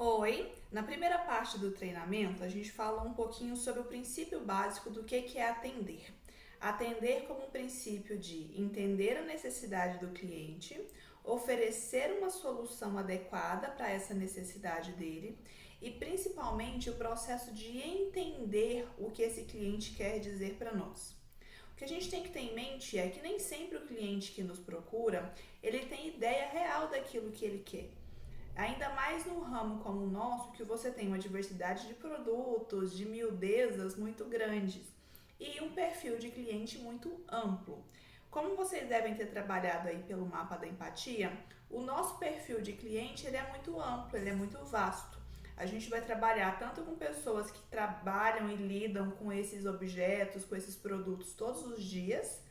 Oi! Na primeira parte do treinamento, a gente falou um pouquinho sobre o princípio básico do que é atender. Atender como um princípio de entender a necessidade do cliente, oferecer uma solução adequada para essa necessidade dele e principalmente o processo de entender o que esse cliente quer dizer para nós. O que a gente tem que ter em mente é que nem sempre o cliente que nos procura, ele tem ideia real daquilo que ele quer. Ainda mais num ramo como o nosso, que você tem uma diversidade de produtos, de miudezas muito grandes e um perfil de cliente muito amplo. Como vocês devem ter trabalhado aí pelo mapa da empatia, o nosso perfil de cliente ele é muito amplo, ele é muito vasto. A gente vai trabalhar tanto com pessoas que trabalham e lidam com esses objetos, com esses produtos todos os dias,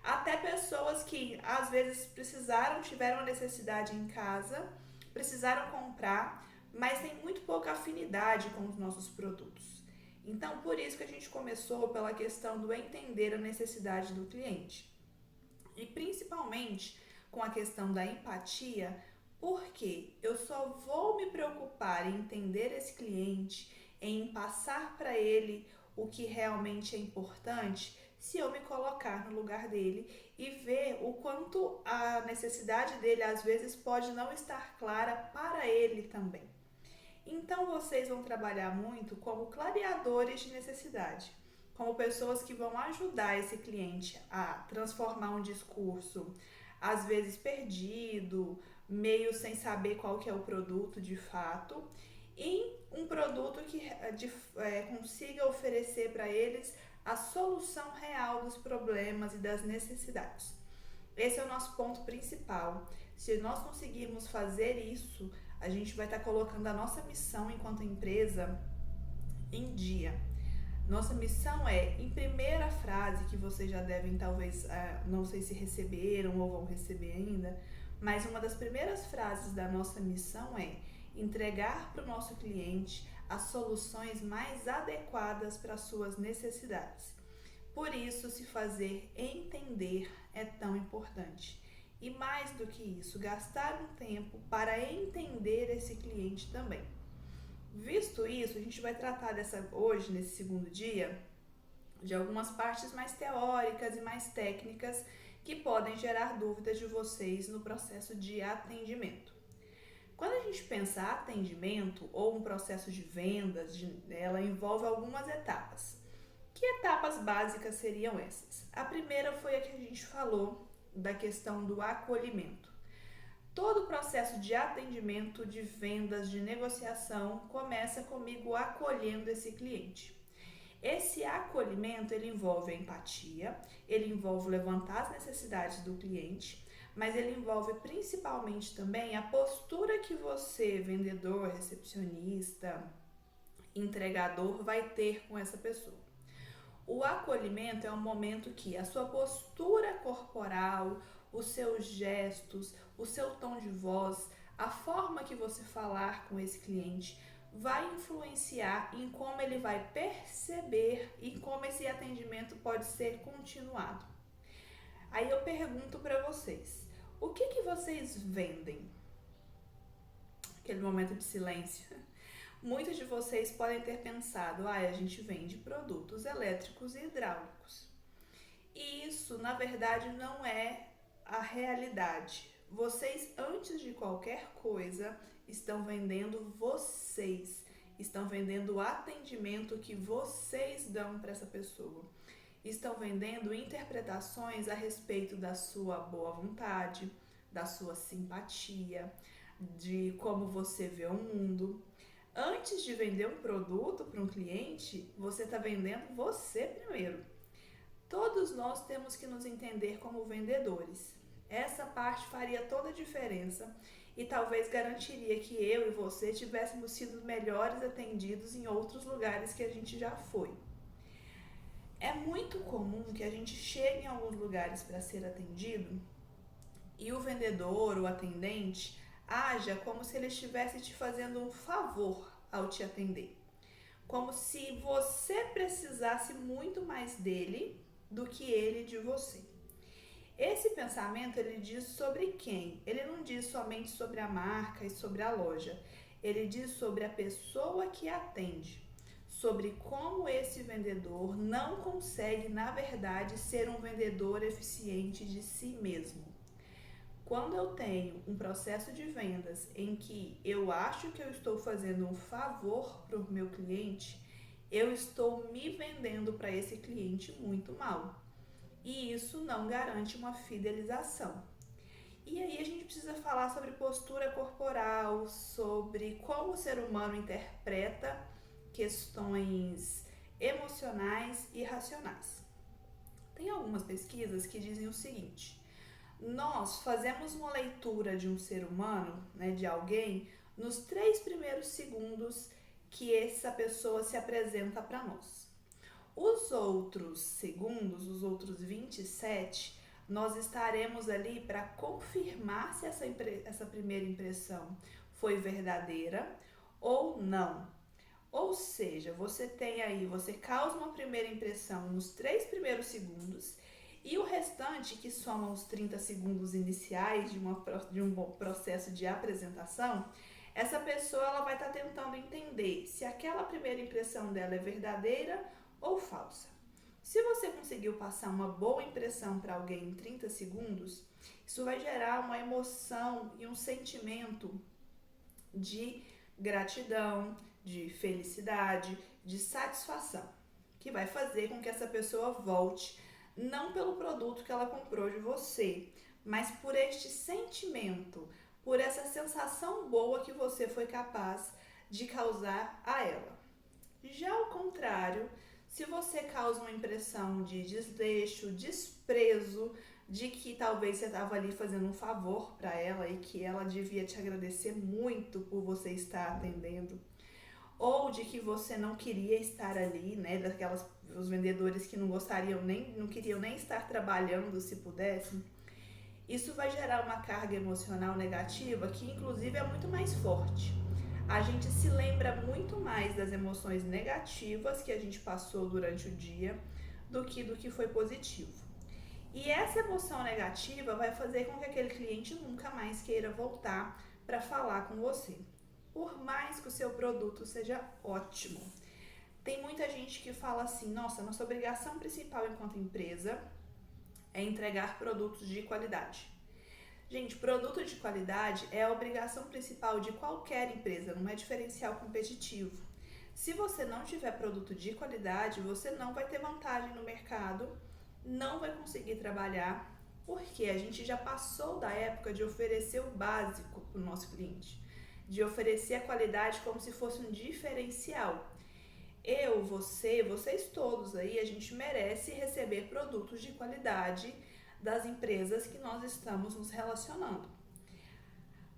até pessoas que às vezes tiveram a necessidade em casa, precisaram comprar, mas tem muito pouca afinidade com os nossos produtos. Então, por isso que a gente começou pela questão do entender a necessidade do cliente. E principalmente com a questão da empatia, porque eu só vou me preocupar em entender esse cliente, em passar para ele o que realmente é importante, se eu me colocar no lugar dele e ver o quanto a necessidade dele às vezes pode não estar clara para ele também. Então vocês vão trabalhar muito como clareadores de necessidade, como pessoas que vão ajudar esse cliente a transformar um discurso, às vezes perdido, meio sem saber qual que é o produto de fato, em um produto que consiga oferecer para eles a solução real dos problemas e das necessidades. Esse é o nosso ponto principal. Se nós conseguirmos fazer isso, a gente vai estar colocando a nossa missão enquanto empresa em dia. Nossa missão é, em primeira frase, que vocês já devem talvez, não sei se receberam ou vão receber ainda, mas uma das primeiras frases da nossa missão é entregar para o nosso cliente as soluções mais adequadas para as suas necessidades. Por isso, se fazer entender é tão importante. E mais do que isso, gastar um tempo para entender esse cliente também. Visto isso, a gente vai tratar hoje, nesse segundo dia, de algumas partes mais teóricas e mais técnicas que podem gerar dúvidas de vocês no processo de atendimento. Quando a gente pensa atendimento ou um processo de vendas, ela envolve algumas etapas. Que etapas básicas seriam essas? A primeira foi a que a gente falou da questão do acolhimento. Todo o processo de atendimento, de vendas, de negociação começa comigo acolhendo esse cliente. Esse acolhimento ele envolve a empatia, ele envolve levantar as necessidades do cliente, mas ele envolve principalmente também a postura que você, vendedor, recepcionista, entregador, vai ter com essa pessoa. O acolhimento é um momento que a sua postura corporal, os seus gestos, o seu tom de voz, a forma que você falar com esse cliente vai influenciar em como ele vai perceber e como esse atendimento pode ser continuado. Aí eu pergunto para vocês, o que vocês vendem? Aquele momento de silêncio. Muitos de vocês podem ter pensado, a gente vende produtos elétricos e hidráulicos. E isso, na verdade, não é a realidade. Vocês, antes de qualquer coisa, estão vendendo vocês. Estão vendendo o atendimento que vocês dão para essa pessoa. Estão vendendo interpretações a respeito da sua boa vontade, da sua simpatia, de como você vê o mundo. Antes de vender um produto para um cliente, você está vendendo você primeiro. Todos nós temos que nos entender como vendedores. Essa parte faria toda a diferença e talvez garantiria que eu e você tivéssemos sido melhores atendidos em outros lugares que a gente já foi. É muito comum que a gente chegue em alguns lugares para ser atendido e o vendedor, o atendente, haja como se ele estivesse te fazendo um favor ao te atender. Como se você precisasse muito mais dele do que ele de você. Esse pensamento ele diz sobre quem? Ele não diz somente sobre a marca e sobre a loja. Ele diz sobre a pessoa que atende, sobre como esse vendedor não consegue, na verdade, ser um vendedor eficiente de si mesmo. Quando eu tenho um processo de vendas em que eu acho que eu estou fazendo um favor para o meu cliente, eu estou me vendendo para esse cliente muito mal. E isso não garante uma fidelização. E aí a gente precisa falar sobre postura corporal, sobre como o ser humano interpreta questões emocionais e racionais. Tem algumas pesquisas que dizem o seguinte: nós fazemos uma leitura de um ser humano, né, de alguém, nos 3 primeiros segundos que essa pessoa se apresenta para nós. Os outros segundos, os outros 27, nós estaremos ali para confirmar se essa primeira impressão foi verdadeira ou não. Ou seja, você causa uma primeira impressão nos 3 primeiros segundos e o restante, que soma os 30 segundos iniciais de um processo de apresentação, essa pessoa ela vai estar tentando entender se aquela primeira impressão dela é verdadeira ou falsa. Se você conseguiu passar uma boa impressão para alguém em 30 segundos, isso vai gerar uma emoção e um sentimento de gratidão, de felicidade, de satisfação, que vai fazer com que essa pessoa volte, não pelo produto que ela comprou de você, mas por este sentimento, por essa sensação boa que você foi capaz de causar a ela. Já ao contrário, se você causa uma impressão de desleixo, desprezo, de que talvez você estava ali fazendo um favor para ela e que ela devia te agradecer muito por você estar atendendo, ou de que você não queria estar ali, né, os vendedores que não queriam nem estar trabalhando se pudessem, isso vai gerar uma carga emocional negativa que inclusive é muito mais forte. A gente se lembra muito mais das emoções negativas que a gente passou durante o dia do que foi positivo. E essa emoção negativa vai fazer com que aquele cliente nunca mais queira voltar para falar com você, por mais que o seu produto seja ótimo. Tem muita gente que fala assim: nossa, nossa obrigação principal enquanto empresa é entregar produtos de qualidade. Gente, produto de qualidade é a obrigação principal de qualquer empresa, não é diferencial competitivo. Se você não tiver produto de qualidade, você não vai ter vantagem no mercado, não vai conseguir trabalhar, porque a gente já passou da época de oferecer o básico para o nosso cliente, de oferecer a qualidade como se fosse um diferencial. Eu, você, vocês todos aí, a gente merece receber produtos de qualidade das empresas que nós estamos nos relacionando.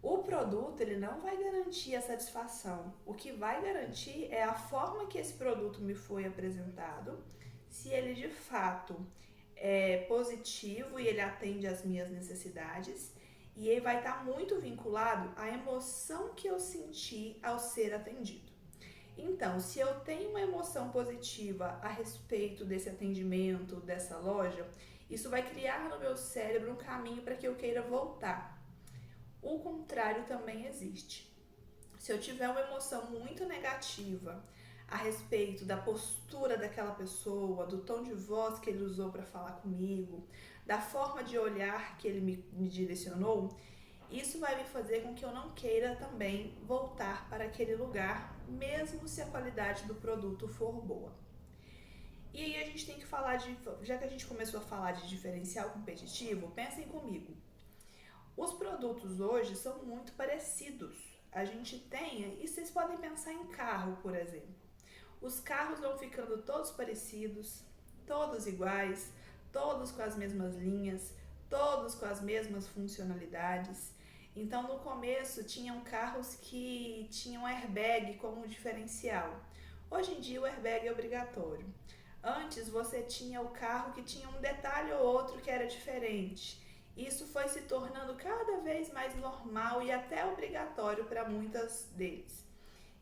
O produto, ele não vai garantir a satisfação. O que vai garantir é a forma que esse produto me foi apresentado, se ele de fato é positivo e ele atende às minhas necessidades, e ele vai estar muito vinculado à emoção que eu senti ao ser atendido. Então, se eu tenho uma emoção positiva a respeito desse atendimento, dessa loja, isso vai criar no meu cérebro um caminho para que eu queira voltar. O contrário também existe. Se eu tiver uma emoção muito negativa a respeito da postura daquela pessoa, do tom de voz que ele usou para falar comigo, da forma de olhar que ele me direcionou, isso vai me fazer com que eu não queira também voltar para aquele lugar, mesmo se a qualidade do produto for boa. E aí a gente tem que falar já que a gente começou a falar de diferencial competitivo, pensem comigo. Os produtos hoje são muito parecidos. A gente tem, e vocês podem pensar em carro, por exemplo. Os carros vão ficando todos parecidos, todos iguais, todos com as mesmas linhas, todos com as mesmas funcionalidades. Então, no começo, tinham carros que tinham airbag como diferencial. Hoje em dia, o airbag é obrigatório. Antes, você tinha o carro que tinha um detalhe ou outro que era diferente. Isso foi se tornando cada vez mais normal e até obrigatório para muitas deles.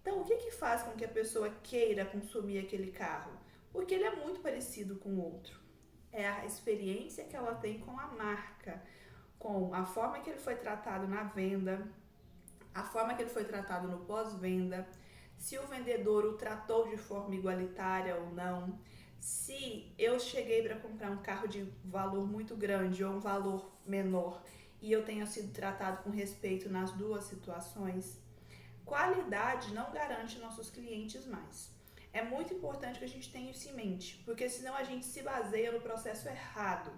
Então, o que faz com que a pessoa queira consumir aquele carro? Porque ele é muito parecido com o outro. É a experiência que ela tem com a marca, com a forma que ele foi tratado na venda, a forma que ele foi tratado no pós-venda, se o vendedor o tratou de forma igualitária ou não, se eu cheguei para comprar um carro de valor muito grande ou um valor menor e eu tenha sido tratado com respeito nas duas situações. Qualidade não garante nossos clientes mais. É muito importante que a gente tenha isso em mente, porque senão a gente se baseia no processo errado.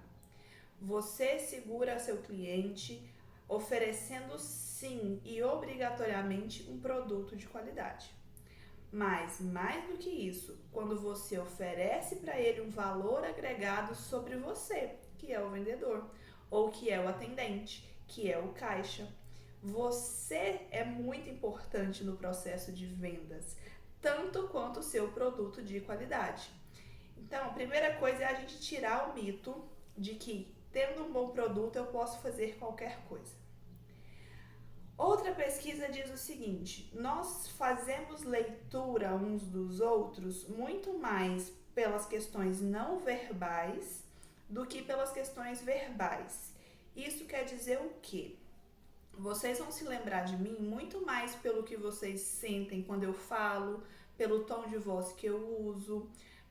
Você segura seu cliente oferecendo sim e obrigatoriamente um produto de qualidade. Mas, mais do que isso, quando você oferece para ele um valor agregado sobre você, que é o vendedor, ou que é o atendente, que é o caixa, você é muito importante no processo de vendas, tanto quanto o seu produto de qualidade. Então, a primeira coisa é a gente tirar o mito de que, tendo um bom produto, eu posso fazer qualquer coisa. Outra pesquisa diz o seguinte: nós fazemos leitura uns dos outros muito mais pelas questões não verbais do que pelas questões verbais. Isso quer dizer o quê? Vocês vão se lembrar de mim muito mais pelo que vocês sentem quando eu falo, pelo tom de voz que eu uso,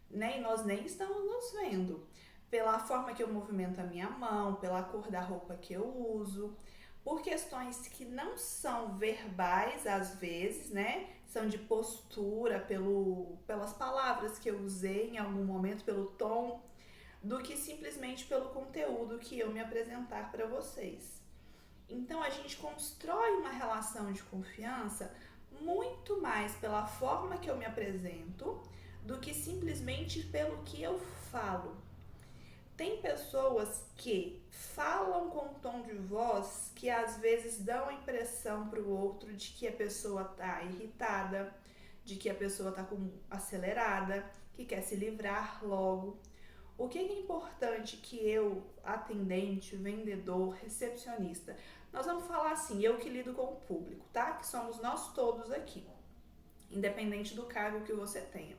né? E nós nem estamos nos vendo. Pela forma que eu movimento a minha mão, pela cor da roupa que eu uso, por questões que não são verbais às vezes, né? São de postura, pelas palavras que eu usei em algum momento, pelo tom, do que simplesmente pelo conteúdo que eu me apresentar para vocês. Então a gente constrói uma relação de confiança muito mais pela forma que eu me apresento do que simplesmente pelo que eu falo. Tem pessoas que falam com um tom de voz que às vezes dão a impressão para o outro de que a pessoa está irritada, de que a pessoa está acelerada, que quer se livrar logo. O que é importante que eu, atendente, vendedor, recepcionista, nós vamos falar assim, eu que lido com o público, tá? Que somos nós todos aqui, independente do cargo que você tenha.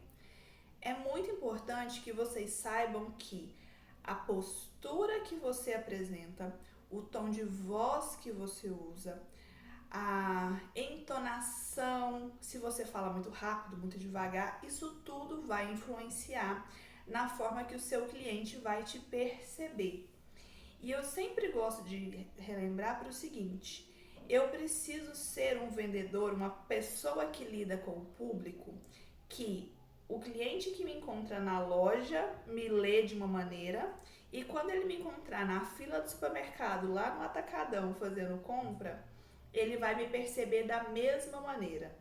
É muito importante que vocês saibam que a postura que você apresenta, o tom de voz que você usa, a entonação, se você fala muito rápido, muito devagar, isso tudo vai influenciar na forma que o seu cliente vai te perceber. E eu sempre gosto de relembrar para o seguinte: eu preciso ser um vendedor, uma pessoa que lida com o público, que o cliente que me encontra na loja me lê de uma maneira e quando ele me encontrar na fila do supermercado, lá no atacadão fazendo compra, ele vai me perceber da mesma maneira.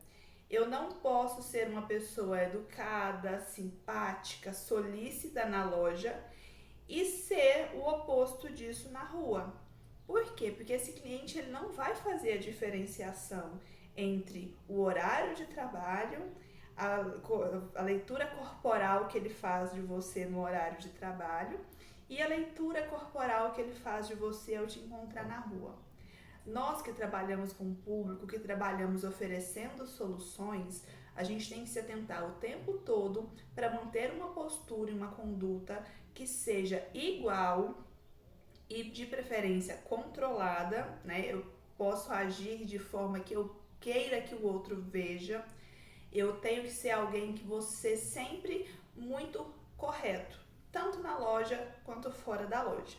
Eu não posso ser uma pessoa educada, simpática, solícita na loja e ser o oposto disso na rua. Por quê? Porque esse cliente ele não vai fazer a diferenciação entre o horário de trabalho, a leitura corporal que ele faz de você no horário de trabalho e a leitura corporal que ele faz de você ao te encontrar na rua. Nós que trabalhamos com o público, que trabalhamos oferecendo soluções, a gente tem que se atentar o tempo todo para manter uma postura e uma conduta que seja igual e de preferência controlada, né? Eu posso agir de forma que eu queira que o outro veja. Eu tenho que ser alguém que você sempre muito correto, tanto na loja quanto fora da loja.